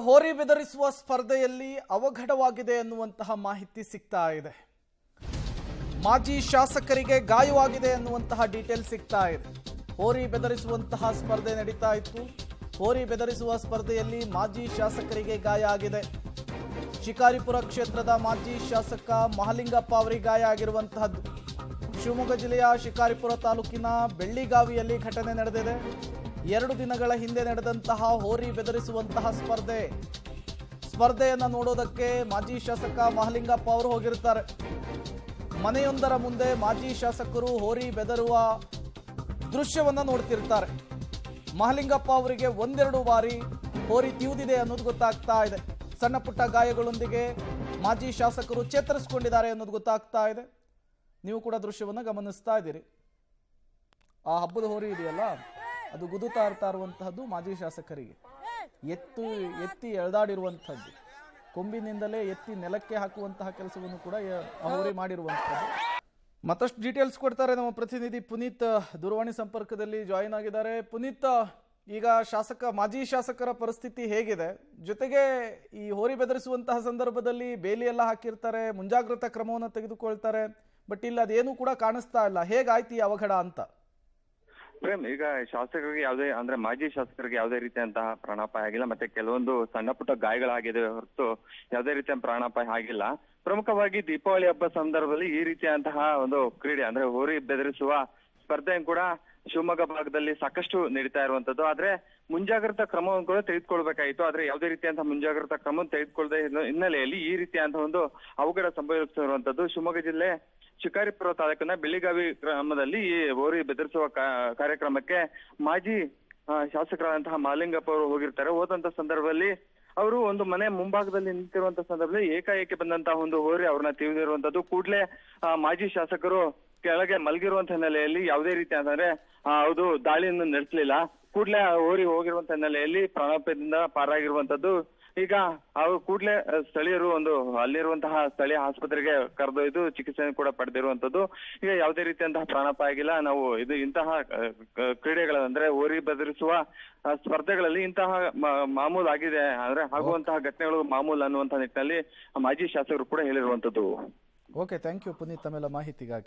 ಹೋರಿ ಬೆದರಿಸುವ ಸ್ಪರ್ಧೆಯಲ್ಲಿ ಅವಘಡವಾಗಿದೆ ಎನ್ನುವಂತಹ ಮಾಹಿತಿ ಸಿಗ್ತಾ ಇದೆ. ಮಾಜಿ ಶಾಸಕರಿಗೆ ಗಾಯವಾಗಿದೆ ಎನ್ನುವಂತಹ ಡೀಟೇಲ್ ಸಿಗ್ತಾ ಇದೆ. ಹೋರಿ ಬೆದರಿಸುವಂತಹ ಸ್ಪರ್ಧೆ ನಡೀತಾ ಇತ್ತು. ಹೋರಿ ಬೆದರಿಸುವ ಸ್ಪರ್ಧೆಯಲ್ಲಿ ಮಾಜಿ ಶಾಸಕರಿಗೆ ಗಾಯ ಆಗಿದೆ. ಶಿಕಾರಿಪುರ ಕ್ಷೇತ್ರದ ಮಾಜಿ ಶಾಸಕ ಮಹಲಿಂಗಪ್ಪ ಅವರಿಗೆ ಗಾಯ ಆಗಿರುವಂತಹದ್ದು. ಶಿವಮೊಗ್ಗ ಜಿಲ್ಲೆಯ ಶಿಕಾರಿಪುರ ತಾಲೂಕಿನ ಬೆಳ್ಳಿಗಾವಿಯಲ್ಲಿ ಘಟನೆ ನಡೆದಿದೆ. 2 ದಿನಗಳ ಹಿಂದೆ ನಡೆದಂತಹ ಹೋರಿ ಬೆದರಿಸುವಂತಹ ಸ್ಪರ್ಧೆಯನ್ನು ನೋಡೋದಕ್ಕೆ ಮಾಜಿ ಶಾಸಕ ಮಹಲಿಂಗಪ್ಪ ಅವರು ಹೋಗಿರ್ತಾರೆ. ಮನೆಯೊಂದರ ಮುಂದೆ ಮಾಜಿ ಶಾಸಕರು ಹೋರಿ ಬೆದರುವ ದೃಶ್ಯವನ್ನು ನೋಡ್ತಿರ್ತಾರೆ. ಮಹಲಿಂಗಪ್ಪ ಅವರಿಗೆ 1-2 ಬಾರಿ ಹೋರಿ ತಿವಿದಿದೆ ಅನ್ನೋದು ಗೊತ್ತಾಗ್ತಾ ಇದೆ. ಸಣ್ಣ ಪುಟ್ಟ ಗಾಯಗಳೊಂದಿಗೆ ಮಾಜಿ ಶಾಸಕರು ಚೇತರಿಸಿಕೊಂಡಿದ್ದಾರೆ ಅನ್ನೋದು ಗೊತ್ತಾಗ್ತಾ ಇದೆ. ನೀವು ಕೂಡ ದೃಶ್ಯವನ್ನು ಗಮನಿಸ್ತಾ ಇದ್ದೀರಿ. ಆ ಹಬ್ಬದ ಹೋರಿ ಇದೆಯಲ್ಲ, ಅದು ಗುದುತ್ತಾ ಇರುವಂತಹದ್ದು ಮಾಜಿ ಶಾಸಕರಿಗೆ ಎತ್ತಿ ಎಳೆದಾಡಿರುವಂಥದ್ದು, ಕೊಂಬಿನಿಂದಲೇ ಎತ್ತಿ ನೆಲಕ್ಕೆ ಹಾಕುವಂತಹ ಕೆಲಸವನ್ನು ಕೂಡ ಹೋರಿ ಮಾಡಿರುವಂಥದ್ದು. ಮತ್ತಷ್ಟು ಡೀಟೇಲ್ಸ್ ಕೊಡ್ತಾರೆ ನಮ್ಮ ಪ್ರತಿನಿಧಿ ಪುನೀತ್. ದೂರವಾಣಿ ಸಂಪರ್ಕದಲ್ಲಿ ಜಾಯಿನ್ ಆಗಿದ್ದಾರೆ. ಪುನೀತ್, ಈಗ ಮಾಜಿ ಶಾಸಕರ ಪರಿಸ್ಥಿತಿ ಹೇಗಿದೆ? ಜೊತೆಗೆ ಈ ಹೋರಿ ಬೆದರಿಸುವಂತಹ ಸಂದರ್ಭದಲ್ಲಿ ಬೇಲಿ ಎಲ್ಲ ಹಾಕಿರ್ತಾರೆ, ಮುಂಜಾಗ್ರತಾ ಕ್ರಮವನ್ನು ತೆಗೆದುಕೊಳ್ತಾರೆ. ಬಟ್ ಇಲ್ಲಿ ಅದೇನು ಕೂಡ ಕಾಣಿಸ್ತಾ ಇಲ್ಲ. ಹೇಗಾಯ್ತು ಈ ಅವಘಡ ಅಂತ? ಪ್ರೇಮ್, ಈಗ ಶಾಸಕರಿಗೆ ಯಾವುದೇ ಅಂದ್ರೆ ಮಾಜಿ ಶಾಸಕರಿಗೆ ಯಾವುದೇ ರೀತಿಯಂತಹ ಪ್ರಾಣಾಪಾಯ ಆಗಿಲ್ಲ. ಮತ್ತೆ ಕೆಲವೊಂದು ಸಣ್ಣ ಪುಟ್ಟ ಗಾಯಗಳಾಗಿದೆ ಹೊರತು ಯಾವುದೇ ರೀತಿಯ ಪ್ರಾಣಾಪಾಯ ಆಗಿಲ್ಲ. ಪ್ರಮುಖವಾಗಿ ದೀಪಾವಳಿ ಹಬ್ಬ ಸಂದರ್ಭದಲ್ಲಿ ಈ ರೀತಿಯಂತಹ ಒಂದು ಕ್ರೀಡೆ ಅಂದ್ರೆ ಹೋರಿ ಬೆದರಿಸುವ ಸ್ಪರ್ಧೆ ಕೂಡ ಶಿವಮೊಗ್ಗ ಭಾಗದಲ್ಲಿ ಸಾಕಷ್ಟು ನಡೀತಾ ಇರುವಂತದ್ದು. ಆದ್ರೆ ಮುಂಜಾಗ್ರತಾ ಕ್ರಮವನ್ನು ಕೂಡ ತೆಗೆದುಕೊಳ್ಬೇಕಾಯಿತು. ಆದ್ರೆ ಯಾವುದೇ ರೀತಿಯಂತಹ ಮುಂಜಾಗ್ರತಾ ಕ್ರಮವನ್ನು ತೆಗೆದುಕೊಳ್ಳದೆ ಹಿನ್ನೆಲೆಯಲ್ಲಿ ಈ ರೀತಿಯಂತಹ ಒಂದು ಅವಘಡ ಸಂಭವಿಸಿರುವಂತದ್ದು. ಶಿವಮೊಗ್ಗ ಜಿಲ್ಲೆ ಶಿಕಾರಿಪುರ ತಾಲೂಕಿನ ಬೆಳ್ಳಿಗಾವಿ ಗ್ರಾಮದಲ್ಲಿ ಈ ಹೋರಿ ಬೆದರಿಸುವ ಕಾರ್ಯಕ್ರಮಕ್ಕೆ ಮಾಜಿ ಶಾಸಕರಾದಂತಹ ಮಹಲಿಂಗಪ್ಪ ಅವರು ಹೋಗಿರ್ತಾರೆ. ಹೋದಂತ ಸಂದರ್ಭದಲ್ಲಿ ಅವರು ಒಂದು ಮನೆ ಮುಂಭಾಗದಲ್ಲಿ ನಿಂತಿರುವಂತ ಸಂದರ್ಭದಲ್ಲಿ ಏಕಾಏಕಿ ಬಂದಂತಹ ಒಂದು ಹೋರಿ ಅವ್ರನ್ನ ತಿವಿದಿರುವಂತದ್ದು. ಕೂಡಲೇ ಮಾಜಿ ಶಾಸಕರು ಕೆಳಗೆ ಮಲಗಿರುವಂತ ಹಿನ್ನೆಲೆಯಲ್ಲಿ ಯಾವುದೇ ರೀತಿ ಅಂತಂದ್ರೆ ಅದು ದಾಳಿಯನ್ನು ನಡೆಸಲಿಲ್ಲ. ಕೂಡಲೇ ಹೋರಿ ಹೋಗಿರುವಂತ ಹಿನ್ನೆಲೆಯಲ್ಲಿ ಪ್ರಾಣಾಪಾಯದಿಂದ ಪಾರಾಗಿರುವಂತದ್ದು. ಈಗ ಅವರು ಕೂಡಲೇ ಸ್ಥಳೀಯರು ಅಲ್ಲಿರುವಂತಹ ಸ್ಥಳೀಯ ಆಸ್ಪತ್ರೆಗೆ ಕರೆದೊಯ್ದು ಚಿಕಿತ್ಸೆ ಕೂಡ ಪಡೆದಿರುವಂತದ್ದು. ಈಗ ಯಾವುದೇ ರೀತಿಯಂತಹ ಪ್ರಾಣಾಪಾಯ ಆಗಿಲ್ಲ. ನಾವು ಇಂತಹ ಕ್ರೀಡೆಗಳಂದ್ರೆ ಹೋರಿ ಬೆದರಿಸುವ ಸ್ಪರ್ಧೆಗಳಲ್ಲಿ ಇಂತಹ ಮಾಮೂಲು ಆಗಿದೆ ಅಂದ್ರೆ ಆಗುವಂತಹ ಘಟನೆಗಳು ಮಾಮೂಲು ಅನ್ನುವಂತಹ ನಿಟ್ಟಿನಲ್ಲಿ ಮಾಜಿ ಶಾಸಕರು ಕೂಡ ಹೇಳಿರುವಂತದ್ದು. ಓಕೆ, ಥ್ಯಾಂಕ್ ಯು ಪುನೀತ್ ತಮ್ಮೆಲ್ಲ ಮಾಹಿತಿಗಾಗಿ.